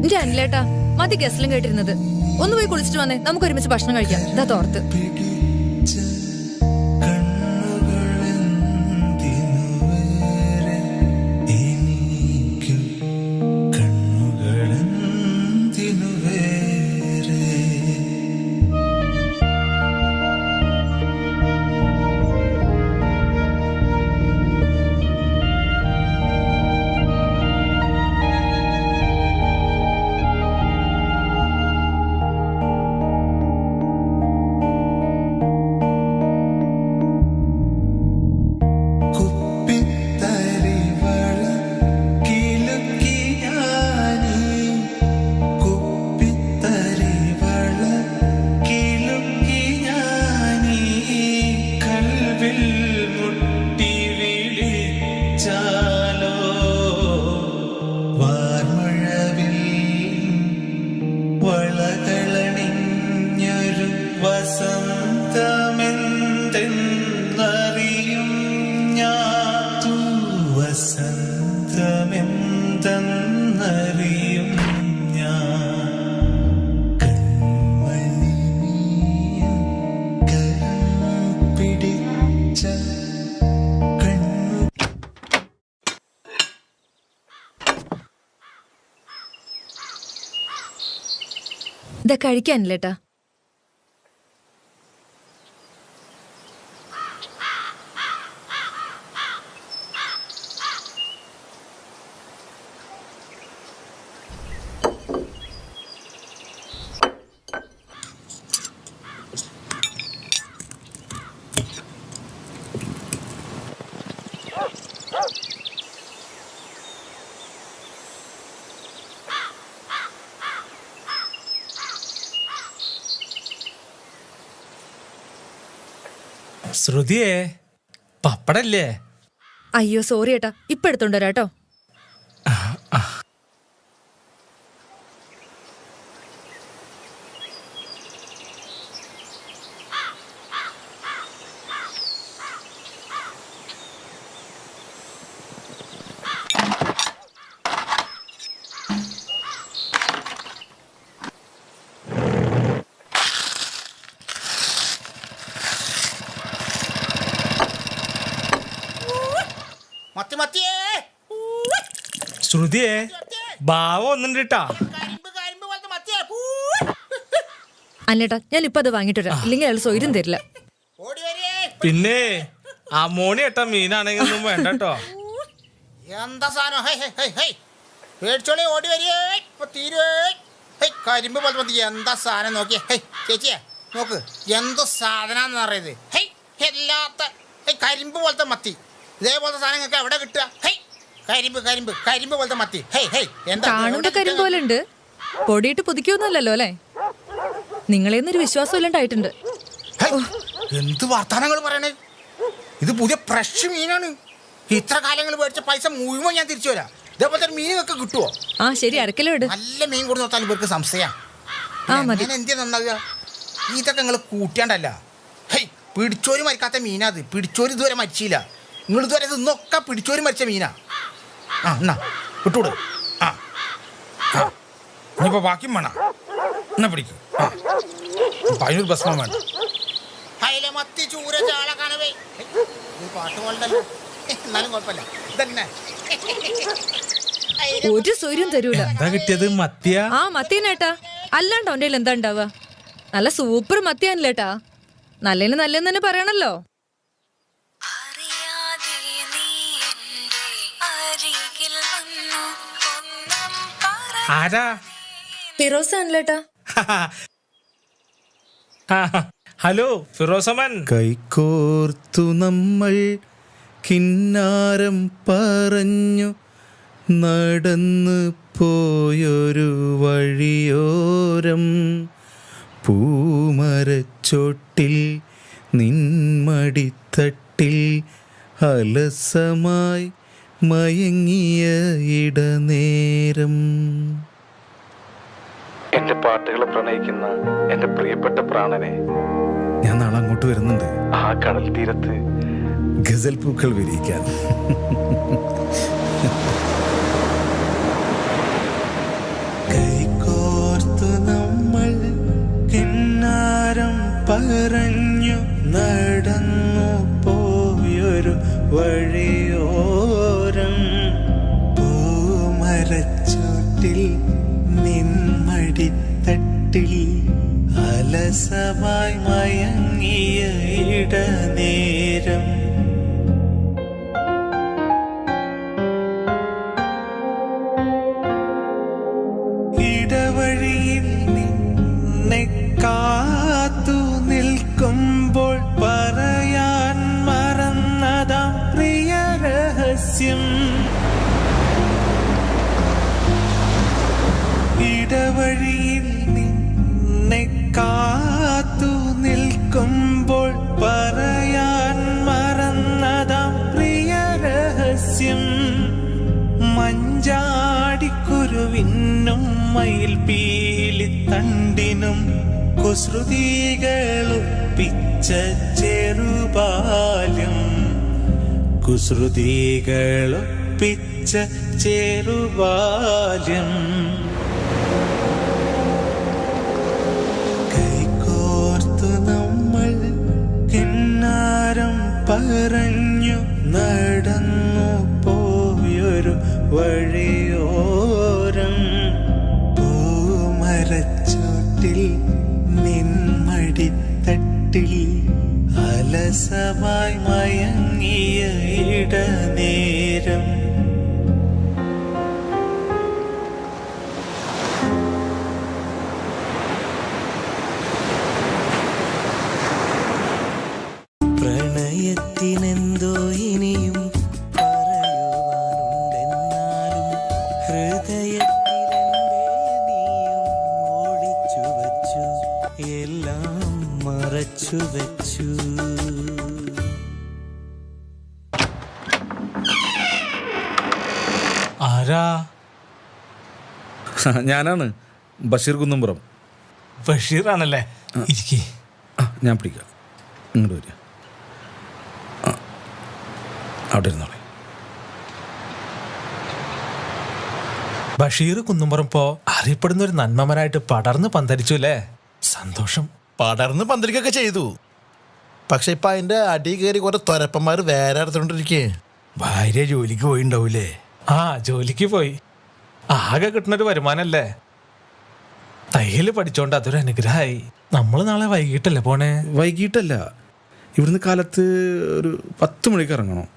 എന്റെ അനിലേട്ടാ മതി ഗസ്റ്റിലും കേട്ടിരുന്നത്. ഒന്ന് പോയി കുളിച്ചിട്ട് വന്നേ, നമുക്ക് ഒരുമിച്ച് ഭക്ഷണം കഴിക്കാം. ഇതാ തോർത്ത്. ഇതാ കഴിക്കാനില്ലേട്ടാ. ശ്രുതിയേ, പപ്പടല്ലേ? അയ്യോ സോറി ഏട്ടാ, ഇപ്പൊ എടുത്തോണ്ട് വരാട്ടോ. ശ്രുതിയേ, ഭാവം ഒന്നുണ്ട് കേട്ടാ. അല്ലേട്ടാ, ഞാൻ ഇപ്പൊ അത് വാങ്ങിട്ട് വരാം, ഇല്ലെങ്കിൽ അയാൾ സ്വൈര്യം തരില്ല. പിന്നെ അമോണി ഏട്ടാ മീനാണെങ്കിൽ ഒന്നും വേണ്ട കേട്ടോ. എന്താ സാധനം? പേടിച്ചോളി, ഓടി വരികേ. ഇപ്പൊ തീരെ കരിമ്പ് പോലത്തെ മതി. എന്താ സാധനം നോക്കിയേ ചേച്ചിയെ, നോക്ക് എന്ത് സാധനാന്ന് അറിയത്. എല്ലാത്ത കരിമ്പ് പോലത്തെ മത്തി. ഇതേപോലത്തെ സാധനങ്ങൾക്ക് എവിടെ കിട്ടുക? കരിമ്പ് കരിമ്പ് കരിമ്പ് പോലത്തെ മത്തി. കാണുമ്പോ കരിമ്പ് പോലെ ഉണ്ട്, പൊടിയിട്ട് പുതിക്കൊന്നുമല്ലല്ലോ അല്ലേ? നിങ്ങളേന്നൊരു വിശ്വാസം ഇല്ലാണ്ടായിട്ടുണ്ട്. എന്ത് വർത്താനങ്ങൾ പറയണേ? ഇത് പുതിയ ഫ്രഷ് മീനാണ്. ഇത്ര കാലങ്ങൾ മേടിച്ച പൈസ മുഴുവൻ ഞാൻ തിരിച്ചു വരാം. ഇതേപോലത്തെ മീനൊക്കെ കിട്ടുവോ? ആ ശരി, അരക്കിലോ ഇട്. നല്ല മീൻ കൊടുത്ത് നോക്കാൻ ഇവർക്ക് സംശയം. എന്തിയാ നന്നാവുക? ഇതൊക്കെ നിങ്ങൾ കൂട്ടിയാണ്ടല്ല. പിടിച്ചോര് മരിക്കാത്ത മീനാത്. പിടിച്ചോര് ഇതുവരെ മരിച്ചില്ല. നിങ്ങൾ ഇതുവരെ ഇന്നൊക്കെ പിടിച്ചോര് മരിച്ച മീനാ. എന്നാ വിട്ടൂട്. ഇനിയിപ്പോ ബാക്കി വേണം. എന്നാ പിടിക്കും. അതിനൊരു ഭസ്മം വേണം. മത്തി ചൂര ചാള കാണവേ. പാട്ട് പോലല്ലോ, എന്നാലും കുഴപ്പമില്ല. ഇതന്നെ ഒരു സ്വൈര്യം തരൂല. എന്താ കിട്ടിയത്? മത്തിയാ? ആ മത്തിയനേട്ടാ, അല്ലാണ്ട് അവന്റെ എന്താ ഉണ്ടാവുക? നല്ല സൂപ്പർ മത്തിയാനല്ലേട്ടാ. നല്ലതിന് നല്ലതെന്ന് തന്നെ പറയണല്ലോ. ആരാ? ഫിറോസ് ആണല്ലേട്ടാ. ഹലോ ഫിറോസമൻ. കൈകോർത്തു നമ്മൾ കിന്നാരം പറഞ്ഞു നടന്ന് പോയൊരു വഴിയോരം പൂമരച്ചോട്ടിൽ നിൻമടിത്തട്ടിൽ അലസമായി മയങ്ങിയ ഇടനേരം. എന്റെ പാട്ടുകളെ പ്രണയിക്കുന്ന എന്റെ പ്രിയപ്പെട്ട പ്രാണനെ, ഞാൻ നാളെ അങ്ങോട്ട് വരുന്നുണ്ട്. ആ കടൽ തീരത്ത് ഗസൽ പൂക്കൾ വിരിക്കാൻ. വഴിയോരം പൂമരച്ചോട്ടിൽ നിൻമടിത്തട്ടിൽ അലസമായി മയങ്ങിയ ഇടനേരം ഇടവഴിയിൽ നിന്നെ കാത്തു നിൽക്കുമ്പോൾ പറയാൻ മറന്നതാം പ്രിയ രഹസ്യം ഇടവഴിയിൽ നിന്നെ കാത്തു നിൽക്കുമ്പോൾ പറയാൻ മറന്നതാം പ്രിയ രഹസ്യം മഞ്ചാടിക്കുരുവിനും മയിൽ പീലിത്തണ്ടിനും കുസൃതികളൊപ്പിച്ച ചെറുബാല്യം കുസൃതികളൊപ്പിച്ച ചെറുബാല്യം കൈകോർത്തു നമ്മൾ കിന്നാരം പറഞ്ഞു നടന്നു പോയൊരു വഴിയോരം പൂമരച്ചോട്ടിൽ നിൻമടിത്തട്ടിൽ അലസമായി മയങ്ങിയ ഇടനേരം പ്രണയത്തിനെന്തോ ഇനിയും പറയുവാനുണ്ടെന്നാലും ഹൃദയത്തിലെന്തേ നീയും ഓടിച്ചു വച്ചു എല്ലാം മറച്ചു വച്ചു ആരാ? ഞാനാണ് ബഷീർ കുന്നംപുറം. ബഷീറാണല്ലേ? ഇരിക്കേ. ഞാൻ പിടിക്കാം, ഇങ്ങോട്ട് വരിക. അവിടെ ഇരുന്നോളെ. ബഷീർ കുന്നുംപുറം ഇപ്പോ അറിയപ്പെടുന്ന ഒരു നന്മമനായിട്ട് പടർന്ന് പന്തരിച്ചു അല്ലേ? സന്തോഷം. പടർന്ന് പന്തലിക്കൊക്കെ ചെയ്തു. പക്ഷെ ഇപ്പൊ അതിന്റെ അടി കയറി കുറെ തൊരപ്പന്മാര് വേറെ എടുത്തോണ്ടിരിക്കേ. ഭാര്യ ജോലിക്ക് പോയിണ്ടാവൂലേ? ആ, ജോലിക്ക് പോയി. ആകെ കിട്ടുന്നൊരു വരുമാനല്ലേ? തയ്യല് പഠിച്ചോണ്ട് അതൊരു അനുഗ്രഹമായി. നമ്മൾ നാളെ വൈകിട്ടല്ലേ പോണേ? വൈകിട്ടല്ല, ഇവിടുന്ന് കാലത്ത് ഒരു 10 മണിക്ക് ഇറങ്ങണം.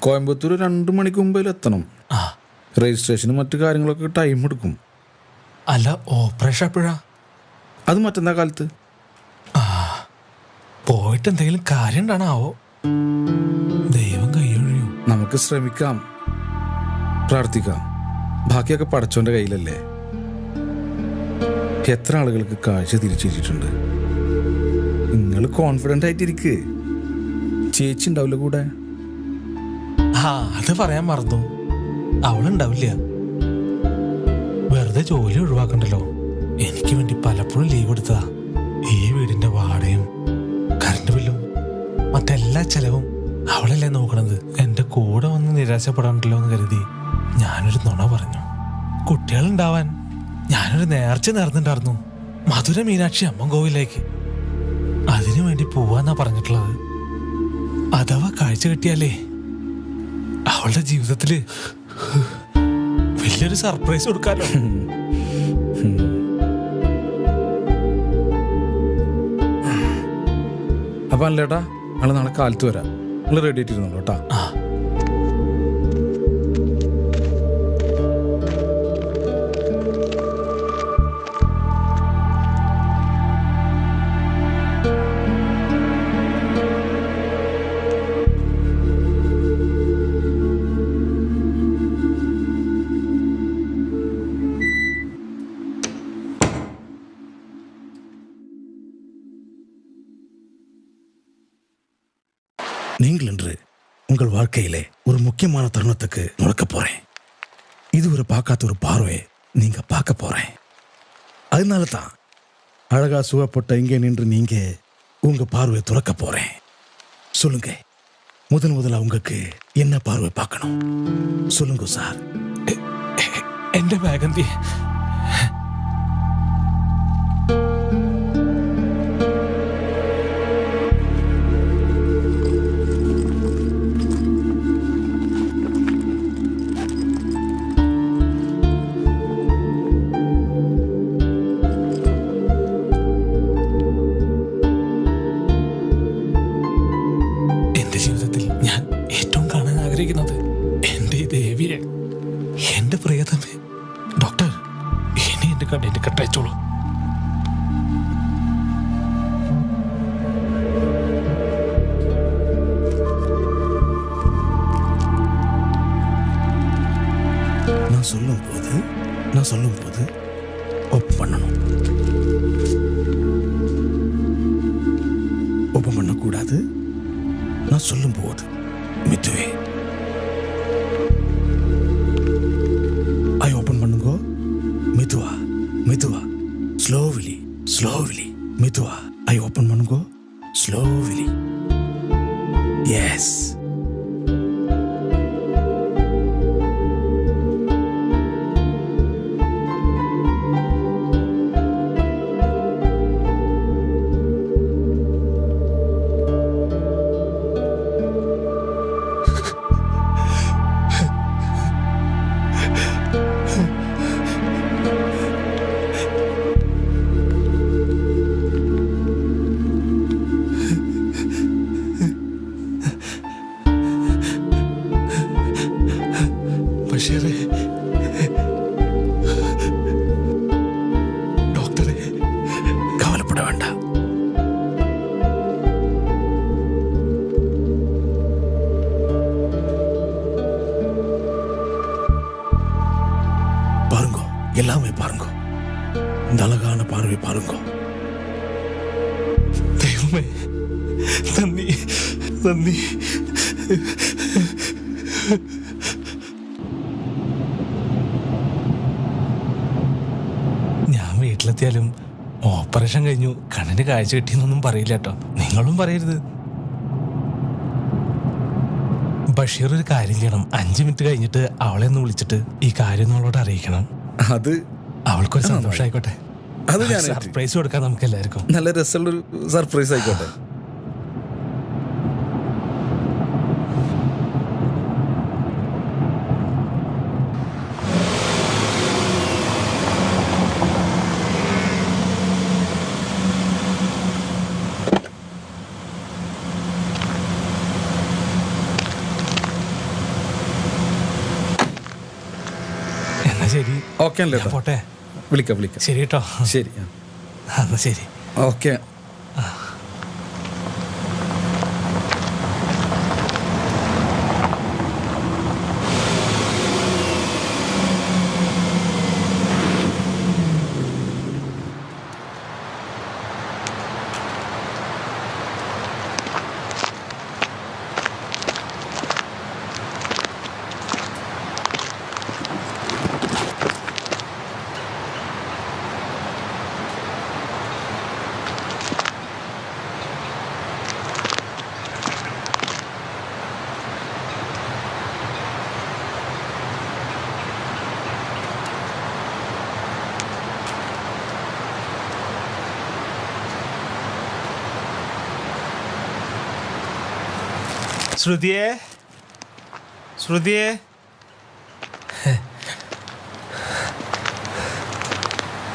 കോയമ്പത്തൂർ 2 മണിക്ക് മുമ്പിൽ എത്തണം. ആ, രജിസ്ട്രേഷനും മറ്റു കാര്യങ്ങളൊക്കെ ടൈം എടുക്കും. അല്ല, ഓപ്പറേഷൻ എപ്പോഴാ? അത് മറ്റന്നാ കാലത്ത്. ആ, പോയിട്ട് എന്തെങ്കിലും കാര്യം ഉണ്ടാണാവോ? ദൈവം കൈയൊഴിയും. നമുക്ക് ശ്രമിക്കാം, പ്രാർത്ഥിക്കാം. ബാക്കിയൊക്കെ പടച്ചോന്റെ കയ്യിലല്ലേ. എത്ര ആളുകൾക്ക് കാഴ്ച തിരിച്ചിട്ടുണ്ട്. നിങ്ങൾ കോൺഫിഡൻ്റ് ആയിട്ടിരിക്ക്. ചേച്ചി ഉണ്ടാവില്ല കൂടെ? ആ, അത് പറയാൻ മറന്നു. അവളുണ്ടാവില്ല. വെറുതെ ജോലി ഒഴിവാക്കണ്ടല്ലോ. എനിക്ക് വേണ്ടി പലപ്പോഴും ലീവ് എടുത്തതാ. ഈ വീടിന്റെ വാടകയും കറണ്ട് ബില്ലും മറ്റെല്ലാ ചെലവും അവളല്ലേ നോക്കണത്. എന്റെ കൂടെ വന്ന് നിരാശപ്പെടാണ്ടല്ലോ എന്ന് കരുതി ഞാനൊരു നുണ പറഞ്ഞു. കുട്ടികളുണ്ടാവാൻ ഞാനൊരു നേർച്ച നേർന്നിട്ടുണ്ടായിരുന്നു, മധുര മീനാക്ഷി അമ്മൻ കോവിലേക്ക്. അതിനു വേണ്ടി പോവാന്നാ പറഞ്ഞിട്ടുള്ളത്. അഥവാ കാഴ്ച കിട്ടിയാലേ അവളുടെ ജീവിതത്തില് വലിയൊരു സർപ്രൈസ് കൊടുക്കാലോ. അപ്പം അല്ലേട്ടാ, ഞങ്ങൾ നാളെ കാലത്ത് വരാം. നിങ്ങൾ റെഡി ആയിട്ടിരുന്നോളൂ കേട്ടാ. ആ, நீங்கள் என்று உங்கள் வாழ்க்கையிலே ஒரு முக்கியமான தருணத்துக்கு நுழைக்க போறேன். இதுவரை பார்க்காத ஒரு பார்வையை நீங்க பார்க்க போறேன். அதனால தான் அழகா சுகப்பட்ட இங்கே நின்று நீங்க உங்க பார்வையை துறக்க போறேன். சொல்லுங்க, முதல்ல உங்களுக்கு என்ன பார்வை பார்க்கணும்? சொல்லுங்க சார். എന്റെ ബാഗന്തി. കടയിൽ കെട്ടയച്ചോളൂ. நான் சொல்லும்போது ஓப்பன் பண்ணணும். ஓப்பன் பண்ணக்கூடாது. நான் சொல்லும்போது மித்துவே ஐ ஓப்பன் பண்ணுங்கோ. மெதுவா மெதுவா ஸ்லோவிலி ஸ்லோவிலி மெதுவா ஐ ஓப்பன் பண்ணுங்கோ. ஸ்லோவிலி. எஸ். ബഷീറേ, ഡോക്ടറെ, കവലപ്പെട വേണ്ട. பாருங்கோ, எல்லாமே பாருங்கோ. இந்த அழகான பார்வை பாருங்கோ. ദൈവമേ, നന്ദി നന്ദി. ഞാൻ വീട്ടിലെത്തിയാലും ഓപ്പറേഷൻ കഴിഞ്ഞു കണ്ണിന് കാഴ്ച കിട്ടിയെന്നൊന്നും പറയില്ല കേട്ടോ. നിങ്ങളും പറയരുത്. ബഷീർ ഒരു കാര്യം ചെയ്യണം. 5 മിനിറ്റ് കഴിഞ്ഞിട്ട് അവളെ ഒന്ന് വിളിച്ചിട്ട് ഈ കാര്യം നമ്മളോട് അറിയിക്കണം. അത് അവൾക്കൊരു സന്തോഷമായിക്കോട്ടെ. അത് ഞാൻ സർപ്രൈസ് കൊടുക്കാം നമുക്ക് എല്ലാവർക്കും. നല്ല രസമുള്ളൊരു സർപ്രൈസ് ആയിക്കോട്ടെ. എന്നാ ശരി, ഓക്കെ അല്ലേ? ഞാൻ പോട്ടെ. വിളിക്കാം വിളിക്കാം. ശരി കേട്ടോ. ശരി. എന്നാ ശരി. ഓക്കെ. ശ്രുതിയെ, ശ്രുതിയെ,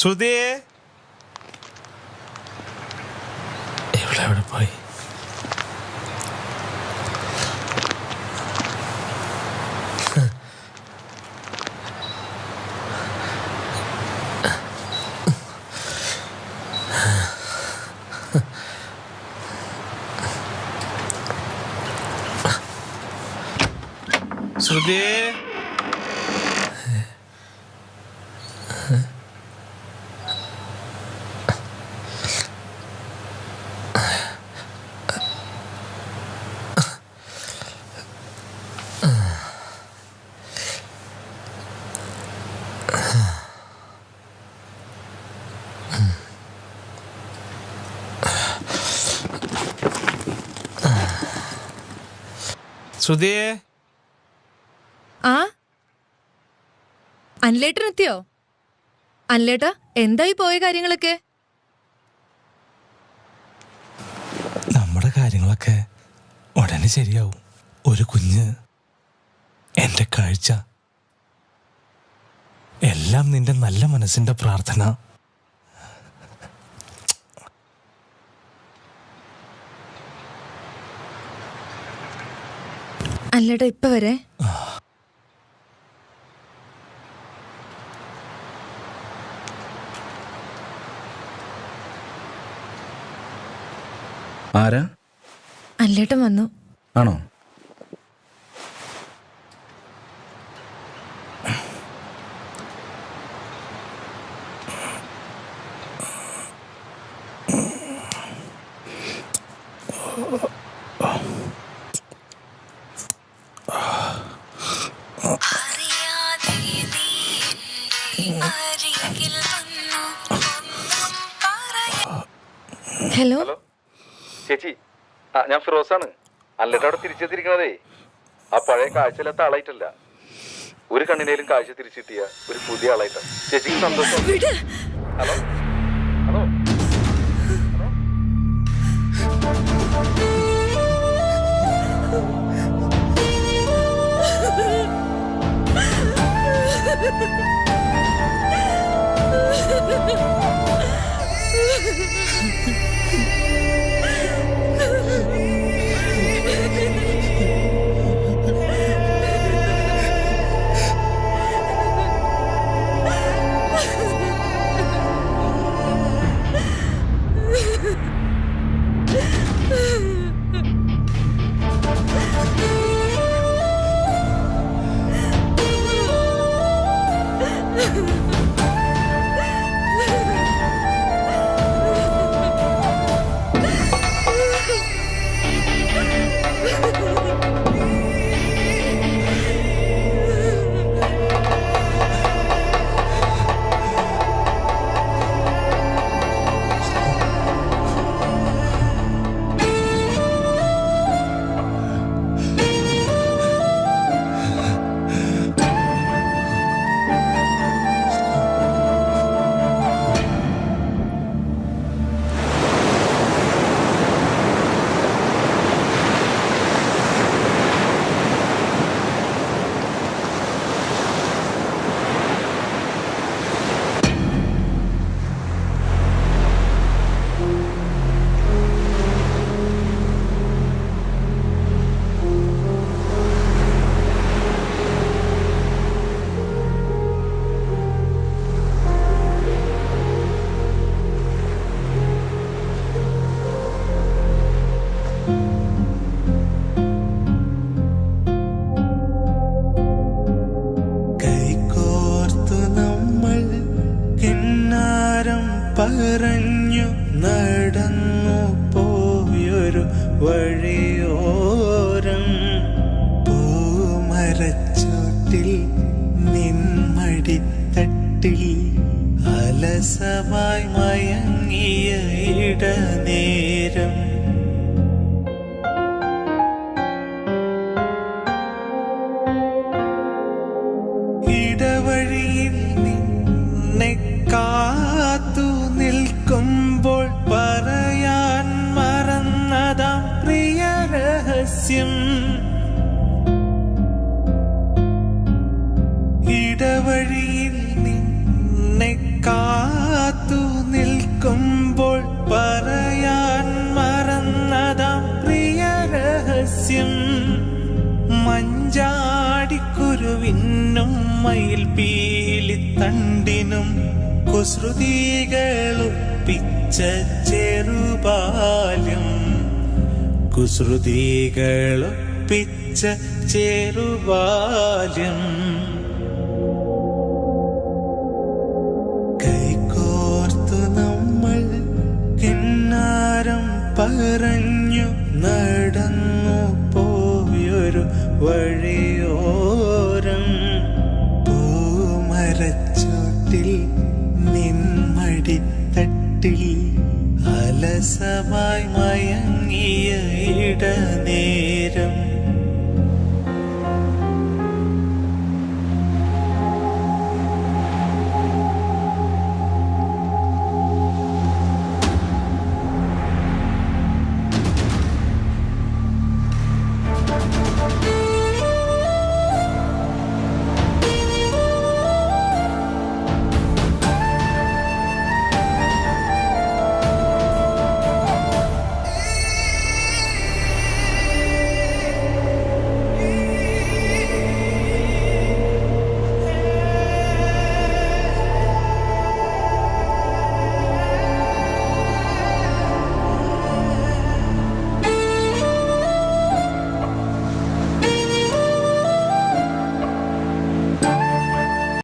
ശ്രുതിയെ. ഇവിടെ എവിടെ പോയി? ശ്രുതി, ശ്രുതിയെ. ആ അനിലേട്ടനെത്തിയോ? അനിലേട്ടാ, എന്തായി പോയ കാര്യങ്ങളൊക്കെ? നമ്മുടെ കാര്യങ്ങളൊക്കെ ഉടനെ ശരിയാവും. ഒരു കുഞ്ഞ്, എൻ്റെ കാഴ്ച, എല്ലാം നിന്റെ നല്ല മനസ്സിന്റെ പ്രാർത്ഥന. അനിലേട്ടാ, ഇപ്പൊ വരെ ആരാ? അല്ലേട്ടൻ വന്നു. ആണോ? ഹലോ ഹലോ ചേച്ചി, ഞാൻ ഫിറോസാണ്. അല്ലട്ട് അവിടെ തിരിച്ചെത്തിരിക്കണതേ ആ പഴയ കാഴ്ചയില്ലാത്ത ആളായിട്ടല്ല, ഒരു കണ്ണിനേലും കാഴ്ച തിരിച്ചെത്തിയ ഒരു പുതിയ ആളായിട്ടാണ്. ചേച്ചിക്ക് സന്തോഷം. ഹലോ ഹലോ പറഞ്ഞു നടന്നു പോയൊരു വഴിയോരം പൂമരച്ചോട്ടിൽ നിന്മടിത്തട്ടിൽ അലസമായി മയങ്ങിയ ഇടനേരം ഇടവഴിയിൽ നിന്നെ കാത്തു നിൽക്കുമ്പോൾ പറയാൻ മറന്നതാം പ്രിയ രഹസ്യം. ഇടവഴിയിൽ നിന്നെ കാത്തു നിൽക്കുമ്പോൾ പറയാൻ മറന്നതാം പ്രിയ രഹസ്യം. മഞ്ചാടിക്കുരുവിനും മയിൽ പീലിത്തണ്ടിനും കുസൃതികളൊപ്പിച്ച ചെറുബാല്യം, കുസൃതികളൊപ്പിച്ച ചെറുബാല്യം. കൈകോർത്തു നമ്മൾ കിന്നാരം പറഞ്ഞു നടന്നു പോയൊരു വഴിയോരം പൂമരച്ചോട്ടിൽ നിന്മടിത്തട്ടിൽ അലസമായി മയങ്ങിയ